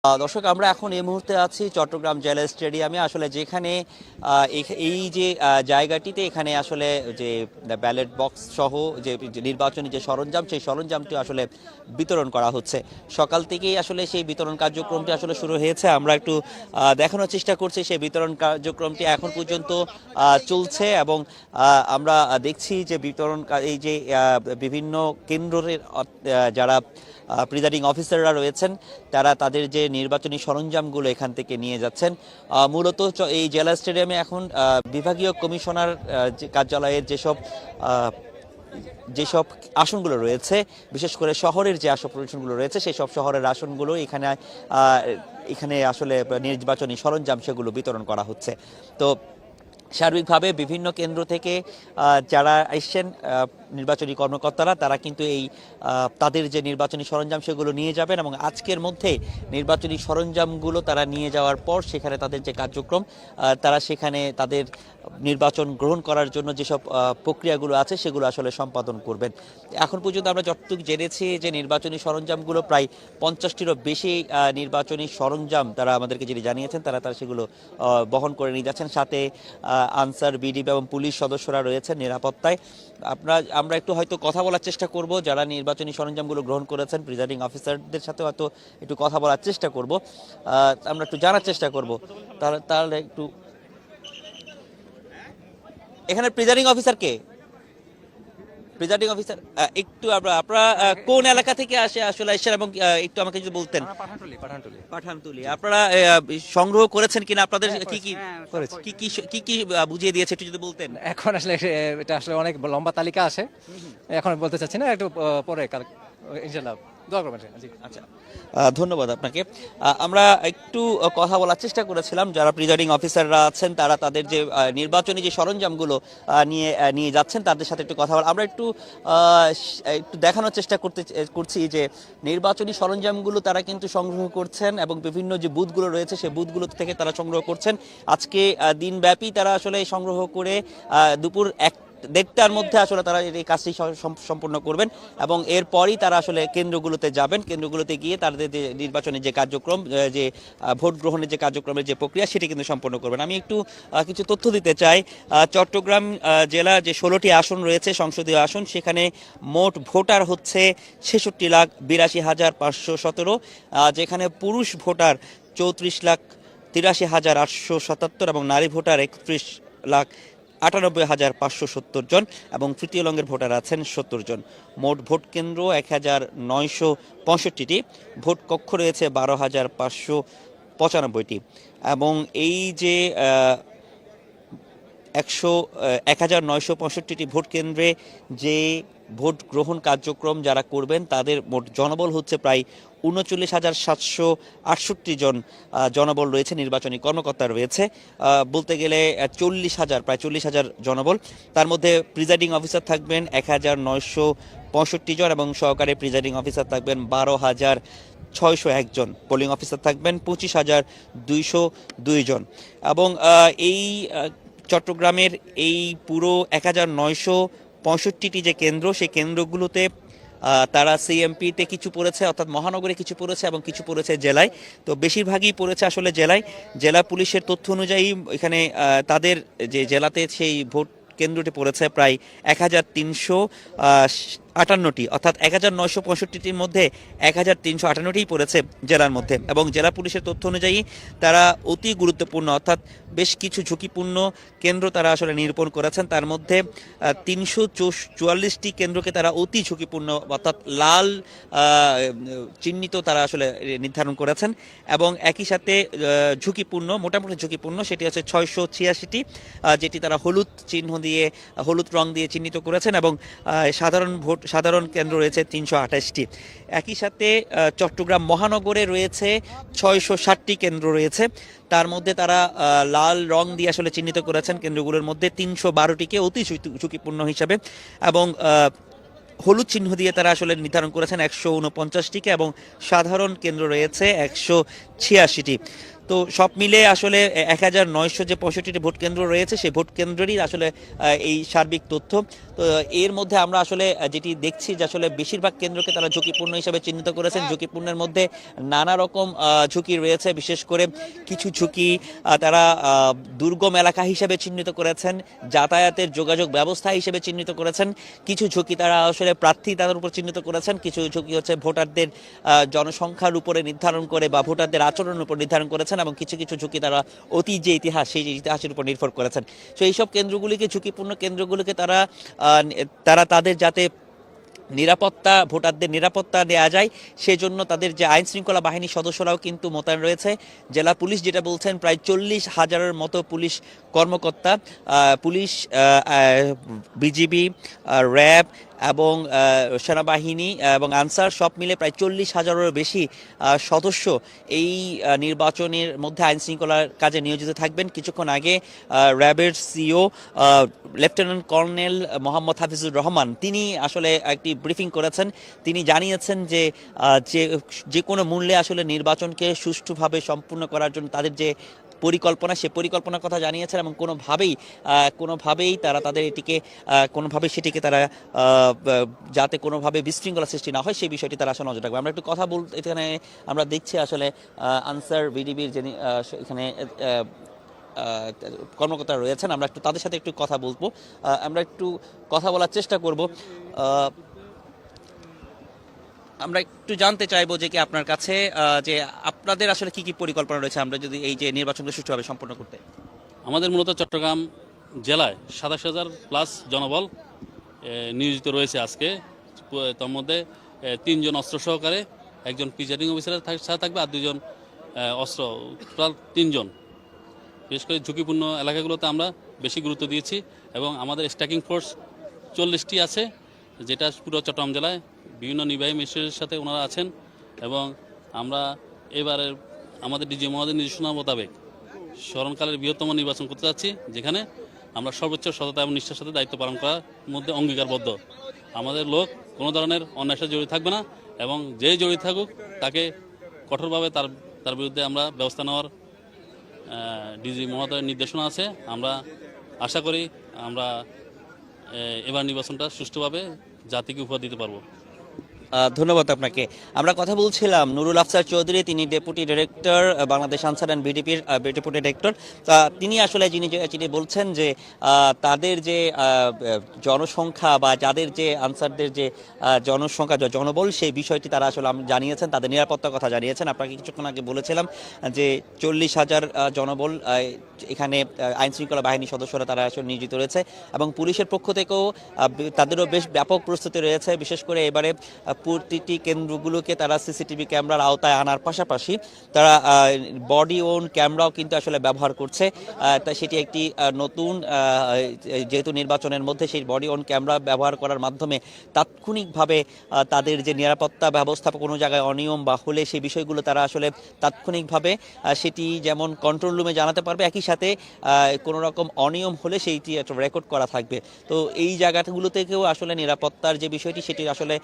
দর্শক, আমরা এখন এই মুহূর্তে আছি চট্টগ্রাম জেলা স্টেডিয়ামে। আসলে যেখানে এই যে জায়গাটিতে এখানে আসলে যে ব্যালট বক্স সহ যে নির্বাচনী যে সরঞ্জাম, সেই সরঞ্জামটি আসলে বিতরণ করা হচ্ছে। সকাল থেকেই আসলে সেই বিতরণ কার্যক্রমটি আসলে শুরু হয়েছে। আমরা একটু দেখানোর চেষ্টা করছি সেই বিতরণ কার্যক্রমটি এখন পর্যন্ত চলছে এবং আমরা দেখছি যে বিতরণ এই যে বিভিন্ন কেন্দ্রের যারা প্রিজাইডিং অফিসাররা রয়েছেন, তারা তাদের যে নির্বাচনী সরঞ্জামগুলো এখান থেকে নিয়ে যাচ্ছেন। মূলত এই জেলা স্টেডিয়ামে এখন বিভাগীয় কমিশনার যে কার্যালয়ের যেসব আসনগুলো রয়েছে, বিশেষ করে শহরের যে আসনগুলো রয়েছে, সেই সব শহরের আসনগুলো এখানে আসলে নির্বাচনী সরঞ্জাম সেগুলো বিতরণ করা হচ্ছে। তো সার্বিকভাবে বিভিন্ন কেন্দ্র থেকে যারা এসছেন নির্বাচনী কর্মকর্তারা, তারা কিন্তু এই তাদের যে নির্বাচনী সরঞ্জাম সেগুলো নিয়ে যাবেন এবং আজকের মধ্যে নির্বাচনী সরঞ্জামগুলো তারা নিয়ে যাওয়ার পর সেখানে তাদের যে কার্যক্রম, তারা সেখানে তাদের নির্বাচন গ্রহণ করার জন্য যেসব প্রক্রিয়াগুলো আছে সেগুলো আসলে সম্পাদন করবেন। এখন পর্যন্ত আমরা যতটুকু জেনেছি যে নির্বাচনী সরঞ্জামগুলো প্রায় 50টিরও বেশি নির্বাচনী সরঞ্জাম তারা আমাদেরকে যেটি জানিয়েছেন, তারা সেগুলো বহন করে নিয়ে যাচ্ছেন। সাথে আনসার, বিডিবি এবং পুলিশ সদস্যরা রয়েছেন নিরাপত্তায়। আমরা একটু হয়তো কথা বলার চেষ্টা করব যারা নির্বাচনী সরঞ্জামগুলো গ্রহণ করেছেন, প্রিজাইডিং অফিসারদের সাথে হয়তো একটু কথা বলার চেষ্টা করব। আমরা একটু জানার চেষ্টা করব তাহলে একটু। এখানে প্রিজাইডিং অফিসার কে? প্রিজাইডিং অফিসার একটু আপনারা কোন এলাকা থেকে আসলে এসেছেন এবং একটু আমাকে যদি বলতেন। পাঠানটুলি। আপনারা সংগ্রহ করেছেন কিনা, আপনাদের কি কি কি কি বুঝিয়ে দিয়েছে একটু যদি বলতেন। এখন আসলে এটা আসলে অনেক লম্বা তালিকা আছে, এখন বলতে চাচ্ছি না, একটু পরে ইনশাআল্লাহ দোয়া করবেন। আচ্ছা, ধন্যবাদ আপনাকে। আমরা একটু কথা বলার চেষ্টা করেছিলাম যারা প্রিজাইডিং অফিসাররা আছেন, তারা তাদের যে নির্বাচনী যে সরঞ্জামগুলো নিয়ে যাচ্ছেন, তাদের সাথে একটু কথা বলা। আমরা একটু দেখানোর চেষ্টা করছি যে নির্বাচনী সরঞ্জামগুলো তারা কিন্তু সংগ্রহ করছেন এবং বিভিন্ন যে বুথগুলো রয়েছে সেই বুথগুলো থেকে তারা সংগ্রহ করছেন। আজকে দিনব্যাপী তারা আসলে সংগ্রহ করে দুপুর 1-1:30টার মধ্যে আসলে তারা এই কাজটি সম্পূর্ণ করবেন এবং এরপরই তারা আসলে কেন্দ্রগুলোতে যাবেন। কেন্দ্রগুলোতে গিয়ে তাদের যে নির্বাচনের যে কার্যক্রম, যে ভোট গ্রহণের যে কার্যক্রমের যে প্রক্রিয়া, সেটি কিন্তু সম্পন্ন করবেন। আমি একটু কিছু তথ্য দিতে চাই। চট্টগ্রাম জেলা যে 16টি আসন রয়েছে, সংসদীয় আসন, সেখানে মোট ভোটার হচ্ছে 66,82,517, যেখানে পুরুষ ভোটার 34,83,877 এবং নারী ভোটার 31,98,570 জন এবং তৃতীয় লিঙ্গের ভোটার আছেন 70 জন। মোট ভোট কেন্দ্র 1,965টি, ভোট কক্ষ রয়েছে 12,595টি এবং এই যে 1,965টি ভোট কেন্দ্রে যে ভোট গ্রহণ কার্যক্রম যারা করবেন, তাদের মোট জনবল হচ্ছে প্রায় 39,768 জন জনবল রয়েছে, নির্বাচনী কর্মকর্তা রয়েছে। বলতে গেলে প্রায় 40,000 জনবল। তার মধ্যে প্রিজাইডিং অফিসার থাকবেন 1,965 জন এবং সহকারী প্রিজাইডিং অফিসার থাকবেন 12,601 জন। পোলিং অফিসার থাকবেন 25,202 জন এবং এই চট্টগ্রামের এই পুরো 1,965টি যে কেন্দ্র, সেই কেন্দ্রগুলোতে তারা সিএমপিতে কিছু পড়েছে, অর্থাৎ মহানগরে কিছু পড়েছে এবং কিছু পড়েছে জেলায়। তো বেশিরভাগই পড়েছে আসলে জেলায়। জেলা পুলিশের তথ্য অনুযায়ী এখানে তাদের যে জেলাতে সেই ভোট কেন্দ্রটি পড়েছে প্রায় 1,358টি, অর্থাৎ 1,965টির মধ্যে 1,358টিই পড়েছে জেলার মধ্যে। এবং জেলা পুলিশের তথ্য অনুযায়ী তারা অতি গুরুত্বপূর্ণ, অর্থাৎ বেশ কিছু ঝুঁকিপূর্ণ কেন্দ্র তারা আসলে নিরূপণ করেছেন। তার মধ্যে 344টি কেন্দ্রকে তারা অতি ঝুঁকিপূর্ণ, অর্থাৎ লাল চিহ্নিত তারা আসলে নির্ধারণ করেছেন এবং একই সাথে ঝুঁকিপূর্ণ, মোটামুটি ঝুঁকিপূর্ণ, সেটি হচ্ছে 686টি, যেটি তারা হলুদ রং দিয়ে চিহ্নিত করেছেন এবং সাধারণ কেন্দ্র রয়েছে 328টি। একই সাথে চট্টগ্রাম মহানগরে রয়েছে 660টি কেন্দ্র রয়েছে। তার মধ্যে তারা লাল রং দিয়ে আসলে চিহ্নিত করেছেন কেন্দ্রগুলোর মধ্যে 312টিকে অতি ঝুঁকিপূর্ণ হিসাবে এবং হলুদ চিহ্ন দিয়ে তারা আসলে নির্ধারণ করেছেন 149টিকে এবং সাধারণ কেন্দ্র রয়েছে 186টি। তো সব মিলে আসলে 1965 ভোট কেন্দ্র রয়েছে, সেই ভোট কেন্দ্রেরই আসলে এই সার্বিক তথ্য। তো এর মধ্যে আমরা আসলে যেটি দেখছি যে আসলে বেশিরভাগ কেন্দ্রকে তারা ঝুঁকিপূর্ণ হিসেবে চিহ্নিত করেছেন। ঝুঁকিপূর্ণের মধ্যে নানা রকম ঝুঁকি রয়েছে, বিশেষ করে কিছু ঝুঁকি তারা দুর্গম এলাকা হিসেবে চিহ্নিত করেছেন, যাতায়াতের যোগাযোগ ব্যবস্থা হিসেবে চিহ্নিত করেছেন। কিছু ঝুঁকি তারা আসলে প্রার্থী তাদের উপর চিহ্নিত করেছেন, কিছু ঝুঁকি হচ্ছে ভোটারদের জনসংখ্যার উপরে নির্ধারণ করে বা ভোটারদের আচরণের উপর নির্ধারণ করেছেন, এবং কিছু কিছু ঝুঁকি তারা অতীত যে ইতিহাস সেই ইতিহাসের উপর নির্ভর করেছেন। তো এইসব কেন্দ্রগুলিকে, ঝুঁকিপূর্ণ কেন্দ্রগুলিকে তারা তাদের যাতে নিরাপত্তা, ভোটারদের নিরাপত্তা দেওয়া যায় সেজন্য তাদের যে আইন শৃঙ্খলা বাহিনীর সদস্যরাও কিন্তু মোতায়েন রয়েছে। জেলা পুলিশ যেটা বলছেন, প্রায় 40,000-এর মতো পুলিশ কর্মকর্তা, পুলিশ, বিজিবি, র্যাব এবং সেনাবাহিনী এবং আনসার সব মিলে প্রায় 40,000-এরও বেশি সদস্য এই নির্বাচনের মধ্যে আইন শৃঙ্খলার কাজে নিয়োজিত থাকবেন। কিছুক্ষণ আগে র্যাবের CO lieutenant colonel Mohammad Hafizur Rahman তিনি আসলে একটি ব্রিফিং করেছেন। তিনি জানিয়েছেন যে যে কোনো মূল্যে আসলে নির্বাচনকে সুষ্ঠুভাবে সম্পূর্ণ করার জন্য তাদের যে পরিকল্পনা, সে পরিকল্পনার কথা জানিয়েছেন, এবং কোনোভাবেই তারা তাদের এটিকে সেটিকে তারা যাতে কোনোভাবে বিশৃঙ্খলা সৃষ্টি না হয় সেই বিষয়টি তারা আসলে নজর রাখবে। আমরা একটু কথা বলতে, এখানে আমরা দেখছি আসলে আনসার বিডিবির যিনি এখানে কর্মকর্তা রয়েছেন, আমরা একটু তাদের সাথে একটু কথা বলবো, আমরা একটু কথা বলার চেষ্টা করব। আমরা একটু জানতে চাইবো যে কি আপনার কাছে যে আপনাদের আসলে কি কি পরিকল্পনা রয়েছে আমরা যদি এই যে নির্বাচনকে সুষ্ঠুভাবে সম্পন্ন করতে। আমাদের মূলত চট্টগ্রাম জেলায় 27,000+ জনবল নিয়োজিত রয়েছে আজকে। তার মধ্যে 3 জন অস্ত্র সহকারে, একজন প্রিজাইডিং অফিসারের সাথে থাকবে, আর 2 জন অস্ত্র, টোটাল 3 জন। বিশেষ করে ঝুঁকিপূর্ণ এলাকাগুলোতে আমরা বেশি গুরুত্ব দিয়েছি, এবং আমাদের স্ট্রাইকিং ফোর্স 40টি আছে, যেটা পুরো চট্টগ্রাম জেলায় বিভিন্ন নির্বাহী ম্যাজিস্ট্রেটের সাথে ওনারা আছেন। এবং আমরা এবারের আমাদের ডিজি মহোদয়ের নির্দেশনা মোতাবেক স্মরণকালের বৃহত্তম নির্বাচন করতে যাচ্ছি, যেখানে আমরা সর্বোচ্চ সততা এবং নিষ্ঠার সাথে দায়িত্ব পালন করার মধ্যে অঙ্গীকারবদ্ধ। আমাদের লোক কোনো ধরনের অন্যায়ের সাথে জড়িত থাকবে না, এবং যে জড়িত থাকুক তাকে কঠোরভাবে তার বিরুদ্ধে আমরা ব্যবস্থা নেওয়ার ডিজি মহোদয়ের নির্দেশনা আছে। আমরা আশা করি আমরা এবার নির্বাচনটা সুষ্ঠুভাবে জাতিকে উপহার দিতে পারবো। ধন্যবাদ আপনাকে। আমরা কথা বলছিলাম নুরুল আফসার চৌধুরী, তিনি deputy director, Bangladesh Ansar and বিডিপির ডেপুটি ডিরেক্টর। তিনি আসলে যিনি বলছেন যে তাদের যে জনসংখ্যা বা যাদের যে আনসারদের যে জনসংখ্যা, জনবল, সেই বিষয়টি তারা আসলে জানিয়েছেন, তাদের নিরাপত্তার কথা জানিয়েছেন। আপনাকে কিছুক্ষণ আগে বলেছিলাম যে 40,000 জনবল এখানে আইন শৃঙ্খলা বাহিনীর সদস্যরা তারা আসলে নিয়োজিত রয়েছে, এবং পুলিশের পক্ষ থেকেও তাদেরও বেশ ব্যাপক প্রস্তুতি রয়েছে। বিশেষ করে এবারে প্রতিটি কেন্দ্রগুলোকে তারা সিসিটিভি ক্যামেরার আওতায় আনার পাশাপাশি তারা বডি ওন ক্যামেরাও কিন্তু আসলে ব্যবহার করছে। তাই সেটি একটি নতুন, যেহেতু নির্বাচনের মধ্যে সেই বডি ওন ক্যামেরা ব্যবহার করার মাধ্যমে তাৎক্ষণিকভাবে তাদের যে নিরাপত্তা ব্যবস্থা কোনো জায়গায় অনিয়ম বা হলে সেই বিষয়গুলো তারা আসলে তাৎক্ষণিকভাবে সেটি যেমন কন্ট্রোল রুমে জানাতে পারবে, একই সাথে কোনো রকম অনিয়ম হলে সেইটি একটা রেকর্ড করা থাকবে। তো এই জায়গাগুলো থেকেও আসলে নিরাপত্তার যে বিষয়টি সেটি আসলে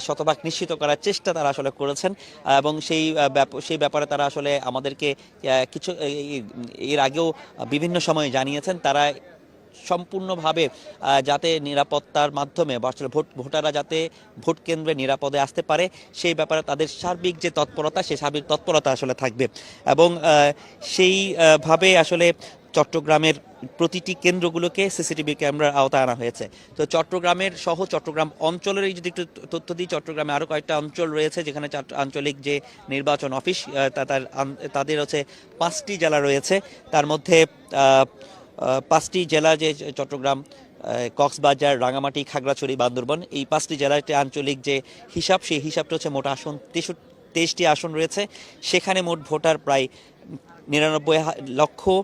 শতভাগ নিশ্চিত করার চেষ্টা তারা আসলে করেছেন, এবং সেই ব্যাপারে তারা আসলে আমাদেরকে কিছু এর আগেও বিভিন্ন সময়ে জানিয়েছেন। তারা সম্পূর্ণভাবে যাতে নিরাপত্তার মাধ্যমে আসলে ভোটাররা যাতে ভোট কেন্দ্রে নিরাপদে আসতে পারে সেই ব্যাপারে তাদের সার্বিক যে তৎপরতা, সেই সার্বিক তৎপরতা আসলে থাকবে, এবং সেইভাবে আসলে চট্টগ্রামের প্রতিটি কেন্দ্রগুলোকে সিসিটিভি ক্যামেরার আওতায় আনা হয়েছে। তো চট্টগ্রামের সহ চট্টগ্রাম অঞ্চলের যদি একটু তথ্য দিই, চট্টগ্রামে আরও কয়েকটা অঞ্চল রয়েছে যেখানে আঞ্চলিক যে নির্বাচন অফিস তাদের হচ্ছে 5টি জেলা রয়েছে। তার মধ্যে 5টি জেলা যে চট্টগ্রাম, কক্সবাজার, রাঙামাটি, খাগড়াছড়ি, বান্দরবান, এই 5টি জেলার আঞ্চলিক যে হিসাব, সেই হিসাবটা হচ্ছে মোট আসন 23টি আসন রয়েছে। সেখানে মোট ভোটার প্রায় 99,61,000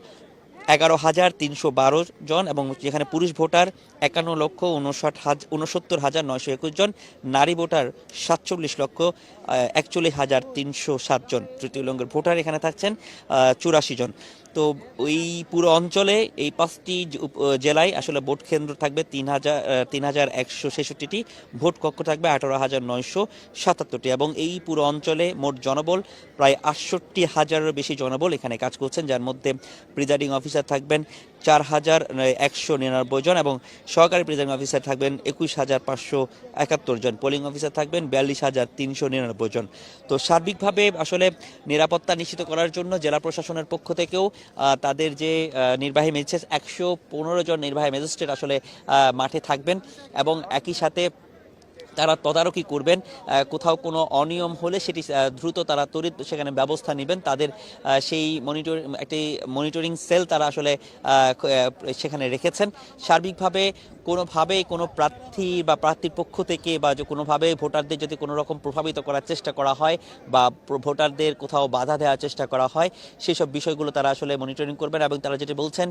11,312 জন, এবং যেখানে পুরুষ ভোটার 51,69,921 জন, নারী ভোটার 47,41,307 জন, তৃতীয় লিঙ্গের ভোটার এখানে থাকছেন 84 জন। তো ওই পুরো অঞ্চলে এই 5টি জেলায় আসলে ভোট কেন্দ্র থাকবে 3,166টি, ভোট কক্ষ থাকবে 18,977টি, এবং এই পুরো অঞ্চলে মোট জনবল প্রায় 68,000-এর বেশি জনবল এখানে কাজ করছেন, যার মধ্যে প্রিজাইডিং অফিসার থাকবেন 4,199 জন, এবং সহকারী প্রিজাইডিং অফিসার থাকবেন 21,571 জন, পোলিং অফিসার থাকবেন 42,399 জন। তো সার্বিকভাবে আসলে নিরাপত্তা নিশ্চিত করার জন্য জেলা প্রশাসনের পক্ষ থেকেও তাদের যে নির্বাহী ম্যাজিস্ট্রেট 115 জন নির্বাহী ম্যাজিস্ট্রেট আসলে মাঠে থাকবেন, এবং একই সাথে তারা তদারকি করবেন, কোথাও কোনো অনিয়ম হলে সেটি দ্রুত তারা তড়িৎ সেখানে ব্যবস্থা নেবেন। তাদের সেই মনিটরিং সেল তারা আসলে সেখানে রেখেছেন। সার্বিকভাবে কোনোভাবেই কোনো প্রার্থী বা প্রার্থীর পক্ষ থেকে বা কোনোভাবে ভোটারদের যদি কোনো রকম প্রভাবিত করার চেষ্টা করা হয় বা ভোটারদের কোথাও বাধা দেওয়ার চেষ্টা করা হয়, সেসব বিষয়গুলো তারা আসলে মনিটরিং করবেন। এবং তারা যেটি বলছেন,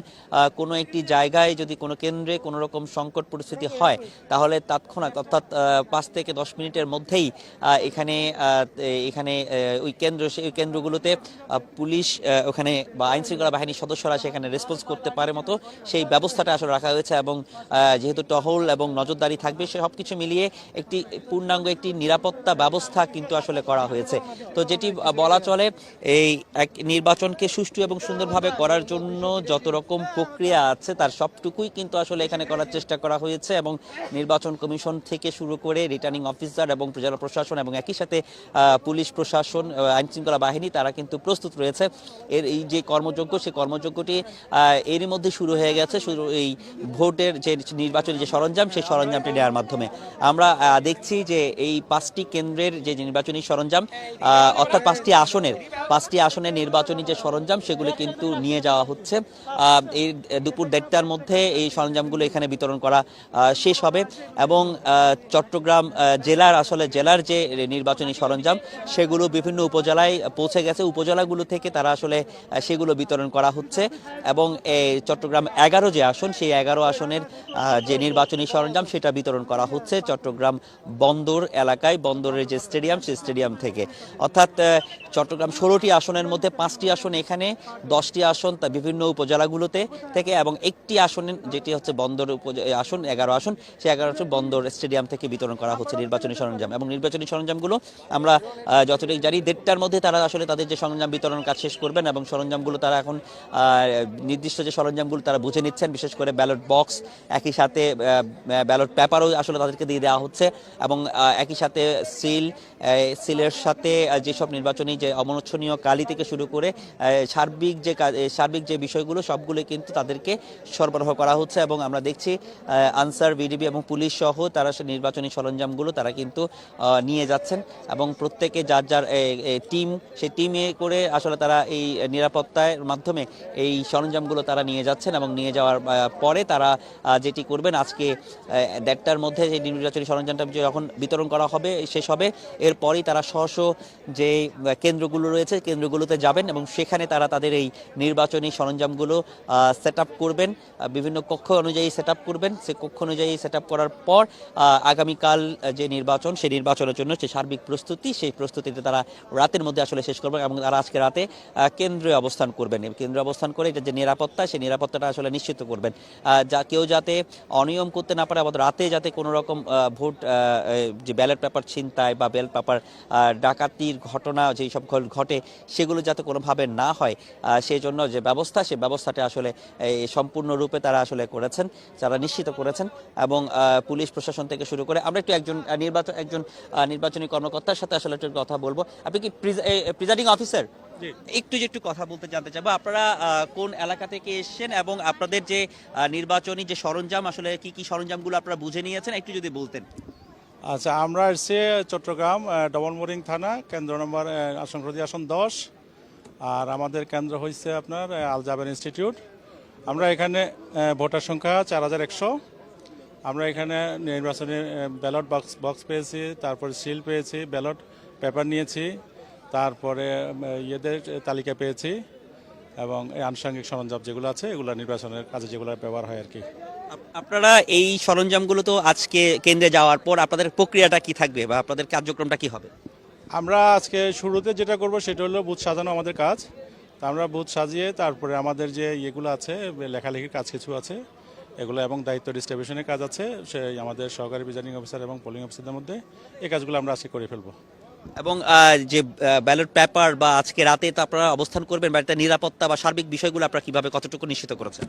কোনো একটি জায়গায় যদি কোনো কেন্দ্রে কোনো রকম সংকট পরিস্থিতি হয়, তাহলে তৎক্ষণাৎ অর্থাৎ 5 থেকে 10 মিনিটের মধ্যেই এখানে ওই কেন্দ্রগুলোতে পুলিশ ওখানে বা আইন শৃঙ্খলা বাহিনীর সদস্যরা সেখানে রেসপন্স করতে পারে মতো সেই ব্যবস্থাটা আসলে রাখা হয়েছে। এবং যেহেতু টহল এবং নজরদারি থাকবে, সব কিছু মিলিয়ে একটি পূর্ণাঙ্গ একটি নিরাপত্তা ব্যবস্থা কিন্তু আসলে করা হয়েছে। তো যেটি বলা চলে, এই এক নির্বাচনকে সুষ্ঠু এবং সুন্দরভাবে করার জন্য যত রকম প্রক্রিয়া আছে তার সবটুকুই কিন্তু আসলে এখানে করার চেষ্টা করা হয়েছে, এবং নির্বাচন কমিশন থেকে শুরু করে রিটার্নিং অফিসার এবং জেলা প্রশাসন এবং একই সাথে পুলিশ প্রশাসন, আইন শৃঙ্খলা বাহিনী, তারা কিন্তু প্রস্তুত রয়েছে। এই যে কর্মযজ্ঞ, সেই কর্মযজ্ঞটি এরই মধ্যে শুরু হয়ে গেছে। এই ভোটের যে নির্বাচনী যে সরঞ্জাম, সেই সরঞ্জামটি নেওয়ার মাধ্যমে আমরা দেখছি যে এই 5টি কেন্দ্রের যে নির্বাচনী সরঞ্জাম, অর্থাৎ 5টি আসনের নির্বাচনী যে সরঞ্জাম, সেগুলো কিন্তু নিয়ে যাওয়া হচ্ছে। এই দুপুর 1:30টার মধ্যে এই সরঞ্জামগুলো এখানে বিতরণ করা শেষ হবে, এবং চট্টগ্রাম জেলার যে নির্বাচনী সরঞ্জাম, সেগুলো বিভিন্ন উপজেলায় পৌঁছে গেছে। উপজেলাগুলো থেকে তারা আসলে সেগুলো বিতরণ করা হচ্ছে, এবং চট্টগ্রাম 11 যে আসন, সেই 11 আসনের যে নির্বাচনী সরঞ্জাম, সেটা বিতরণ করা হচ্ছে চট্টগ্রাম বন্দর এলাকায়, বন্দরের যে স্টেডিয়াম, সেই স্টেডিয়াম থেকে। অর্থাৎ চট্টগ্রাম 16টি আসনের মধ্যে 5টি আসন এখানে, 10টি আসন তা বিভিন্ন উপজেলাগুলোতে থেকে, এবং একটি আসন যেটি হচ্ছে বন্দর আসন, 11 আসন, সেই 11 আসন বন্দর স্টেডিয়াম থেকে বিতরণ করা হচ্ছে নির্বাচনী সরঞ্জাম। এবং নির্বাচনী সরঞ্জামগুলো আমরা যতটুকু জানি 1:30টার মধ্যে তারা আসলে তাদের যে সরঞ্জাম বিতরণ কাজ শেষ করবেন, এবং সরঞ্জামগুলো তারা এখন নির্দিষ্ট যে সরঞ্জামগুলো তারা বুঝে নিচ্ছেন, বিশেষ করে ব্যালট বক্স, একই সাথে ব্যালট পেপারও আসলে তাদেরকে দিয়ে দেওয়া হচ্ছে, এবং একই সাথে সিলের সাথে যেসব নির্বাচনী যে অমনোচ্ছনীয় কালি থেকে শুরু করে সার্বিক যে বিষয়গুলো, সবগুলো কিন্তু তাদেরকে সরবরাহ করা হচ্ছে। এবং আমরা দেখছি আনসার, বিডিবি এবং পুলিশ সহ তারা নির্বাচনী সরঞ্জামগুলো তারা কিন্তু নিয়ে যাচ্ছেন, এবং প্রত্যেকে যার টিম, সেই টিমে করে আসলে তারা এই নিরাপত্তার মাধ্যমে এই সরঞ্জামগুলো তারা নিয়ে যাচ্ছেন। এবং নিয়ে যাওয়ার পরে তারা যেটি করবেন, আজকে 1:30টার মধ্যে যে নির্বাচনী সরঞ্জামটা যখন বিতরণ করা হবে, শেষ হবে, এরপরই তারা যে কেন্দ্রগুলো রয়েছে, কেন্দ্রগুলোতে যাবেন, এবং সেখানে তারা তাদের এই নির্বাচনী সরঞ্জামগুলো সেট আপ করবেন, বিভিন্ন কক্ষ অনুযায়ী সেট আপ করবেন। সে কক্ষ অনুযায়ী সেট আপ করার পর আগামীকাল যে নির্বাচন, সেই নির্বাচনের জন্য যে সার্বিক প্রস্তুতি, সেই প্রস্তুতিতে তারা রাতের মধ্যে আসলে শেষ করবেন, এবং তারা আজকে রাতে কেন্দ্রে অবস্থান করবেন। কেন্দ্রে অবস্থান করে এটা যে নিরাপত্তা, সেই নিরাপত্তাটা আসলে নিশ্চিত করবেন, কেউ যাতে অনিয়ম করতে না পারে, আবার রাতে যাতে কোনো রকম ভোট যে ব্যালট পেপার ছিনতাই বা ব্যালট পেপার ডাকাতির ঘটনা যেই সব ঘটে, সেগুলো যাতে কোনোভাবে না হয়, সেই জন্য যে ব্যবস্থা, সেই ব্যবস্থাটা আসলে সম্পূর্ণরূপে তারা আসলে করেছেন, যারা নিশ্চিত করেছেন। এবং পুলিশ প্রশাসন থেকে শুরু করে আমরা একটু একজন নির্বাচনী কর্মকর্তার সাথে আসলে একটু কথা বলবো। আপনি কি প্রিজাইডিং অফিসার? একটু কথা বলতে জানতে চাইবো, আপনারা কোন এলাকা থেকে এসেছেন, এবং আপনাদের যে নির্বাচনী যে সরঞ্জাম, আসলে কি সরঞ্জামগুলো আপনারা বুঝে নিয়েছেন, একটু যদি বলতেন। আচ্ছা, আমরা এসেছি চট্টগ্রাম ডবলমোরিং থানা, কেন্দ্র নম্বর সংসদীয় আসন 10, আর আমাদের কেন্দ্র হয়েছে আপনার আল জাবের ইনস্টিটিউট। আমরা এখানে ভোটার সংখ্যা 4100। আমরা এখানে নির্বাচনী ব্যালট বক্স পেয়েছি, তারপরে সিল পেয়েছি, ব্যালট পেপার নিয়েছি, তারপরে ইয়েদের তালিকা পেয়েছি, এবং এই আনুষঙ্গিক সরঞ্জাম যেগুলো আছে এগুলো নির্বাচনের কাজে যেগুলো ব্যবহার হয় আর কি। আপনারা এই সরঞ্জামগুলো তো আজকে কেন্দ্রে যাওয়ার পর আপনাদের প্রক্রিয়াটা কি থাকবে বা আপনাদের কার্যক্রমটা কি হবে? আমরা আজকে শুরুতে যেটা করব সেটা হলো বুথ সাজানো আমাদের কাজ। তা আমরা বুথ সাজিয়ে তারপরে আমাদের যে ইয়েগুলো আছে লেখালেখির কাজ কিছু আছে এগুলো এবং দায়িত্ব ডিস্ট্রিবিউশনের কাজ আছে সেই আমাদের সহকারী প্রিজাইডিং অফিসার এবং পোলিং অফিসারদের মধ্যে এই কাজগুলো আমরা আজকে করে ফেলবো। এবং যে ব্যালট পেপার বা আজকে রাতে তো আপনারা অবস্থান করবেন, বা একটা নিরাপত্তা বা সার্বিক বিষয়গুলো আপনারা কিভাবে কতটুকু নিশ্চিত করেছেন?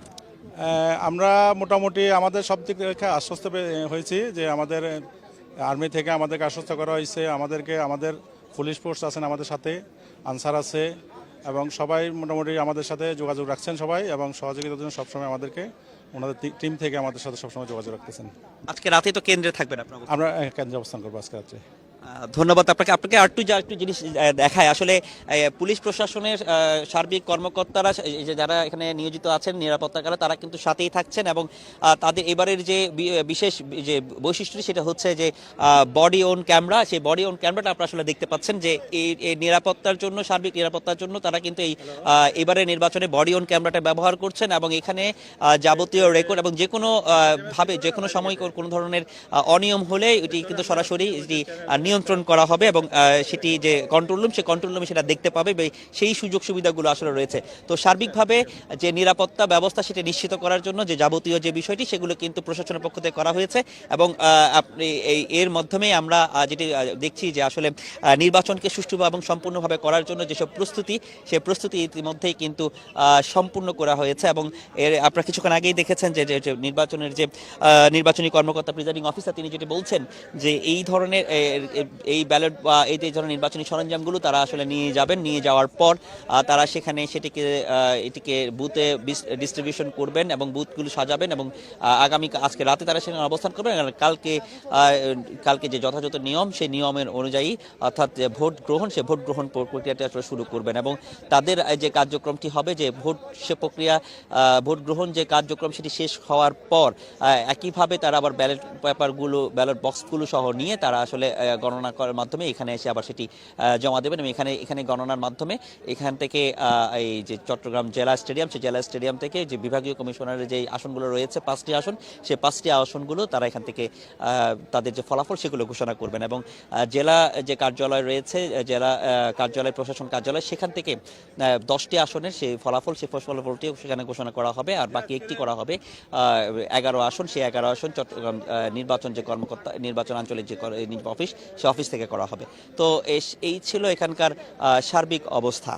আমরা মোটামুটি আমাদের সব দিক থেকে আশ্বস্ত হয়েছি যে আমাদের আর্মি থেকে আমাদেরকে আশ্বস্ত করা হয়েছে, আমাদের পুলিশ ফোর্স আছেন আমাদের সাথে, আনসার আছে এবং সবাই মোটামুটি আমাদের সাথে যোগাযোগ রাখছেন সবাই, এবং সহযোগিতার জন্য সবসময় আমাদেরকে ওনাদের টিম থেকে আমাদের সাথে সবসময় যোগাযোগ রাখতেছেন। আজকে রাতে তো কেন্দ্রে থাকবেন আপনারা? আমরা কেন্দ্রে অবস্থান করবো আজকে রাত্রে। ধন্যবাদ আপনাকে। আপনাকে আরেকটু জিনিস দেখায় আসলে পুলিশ প্রশাসনের সার্বিক কর্মকর্তারা যারা এখানে নিয়োজিত আছেন নিরাপত্তাকালে তারা কিন্তু সাথেই থাকছেন, এবং তাদের এবারের যে বিশেষ যে বৈশিষ্ট্যটি সেটা হচ্ছে যে বডি অন ক্যামেরা। সেই বডি অন ক্যামেরাটা আপনারা আসলে দেখতে পাচ্ছেন যে এই নিরাপত্তার জন্য, সার্বিক নিরাপত্তার জন্য তারা কিন্তু এবারে নির্বাচনে বডি অন ক্যামেরাটা ব্যবহার করছেন, এবং এখানে যাবতীয় রেকর্ড এবং যে কোনো ভাবে যে কোনো সময় কোনো ধরনের অনিয়ম হলে এটি কিন্তু সরাসরি এটি নিয়ন্ত্রণ করা হবে, এবং সেটি যে কন্ট্রোল রুম, সেই কন্ট্রোল রুমে সেটা দেখতে পাবে। সেই সুযোগ সুবিধাগুলো আসলে রয়েছে। তো সার্বিকভাবে যে নিরাপত্তা ব্যবস্থা সেটা নিশ্চিত করার জন্য যে যাবতীয় যে বিষয়টি সেগুলো কিন্তু প্রশাসনের পক্ষ থেকে করা হয়েছে, এবং আপনি এর মাধ্যমে আমরা যেটি দেখছি যে আসলে নির্বাচনকে সুষ্ঠুভাবে এবং সম্পূর্ণভাবে করার জন্য যেসব প্রস্তুতি, সেই প্রস্তুতি ইতিমধ্যেই কিন্তু সম্পূর্ণ করা হয়েছে। এবং এর আপনারা কিছুক্ষণ আগেই দেখেছেন যে নির্বাচনের যে নির্বাচনী কর্মকর্তা প্রিজাইডিং অফিসার তিনি যেটি বলছেন যে এই ধরনের এই ব্যালট বা এই যে ধরনের নির্বাচনী সরঞ্জামগুলো তারা আসলে নিয়ে যাবেন, নিয়ে যাওয়ার পর তারা সেখানে এটিকে বুথে ডিস্ট্রিবিউশন করবেন এবং বুথগুলো সাজাবেন, এবং আজকে রাতে তারা সেখানে অবস্থান করবেন। কালকে যে যথাযথ নিয়ম, সেই নিয়মের অনুযায়ী অর্থাৎ ভোট গ্রহণ, সে ভোট গ্রহণ প্রক্রিয়াটি আসলে শুরু করবেন, এবং তাদের যে কার্যক্রমটি হবে যে ভোট গ্রহণ যে কার্যক্রম সেটি শেষ হওয়ার পর একইভাবে তারা আবার ব্যালট বক্সগুলো সহ নিয়ে তারা আসলে গণনা করার মাধ্যমে এখানে এসে আবার সেটি জমা দেবেন, এবং এখানে গণনার মাধ্যমে এখান থেকে এই যে চট্টগ্রাম জেলা স্টেডিয়াম, সেই জেলা স্টেডিয়াম থেকে যে বিভাগীয় কমিশনারের যে আসনগুলো রয়েছে 5টি আসন, সেই 5টি আসনগুলো তারা এখান থেকে তাদের যে ফলাফল সেগুলো ঘোষণা করবেন, এবং জেলা যে কার্যালয় রয়েছে, জেলা কার্যালয় প্রশাসন কার্যালয়, সেখান থেকে 10টি আসনের সেই ফলাফলটিও সেখানে ঘোষণা করা হবে, আর বাকি একটি করা হবে 11 আসন, সেই 11 আসন চট্টগ্রাম নির্বাচন আঞ্চলিক যে অফিস, সে অফিস থেকে করা হবে। তো এই ছিল এখানকার সার্বিক অবস্থা।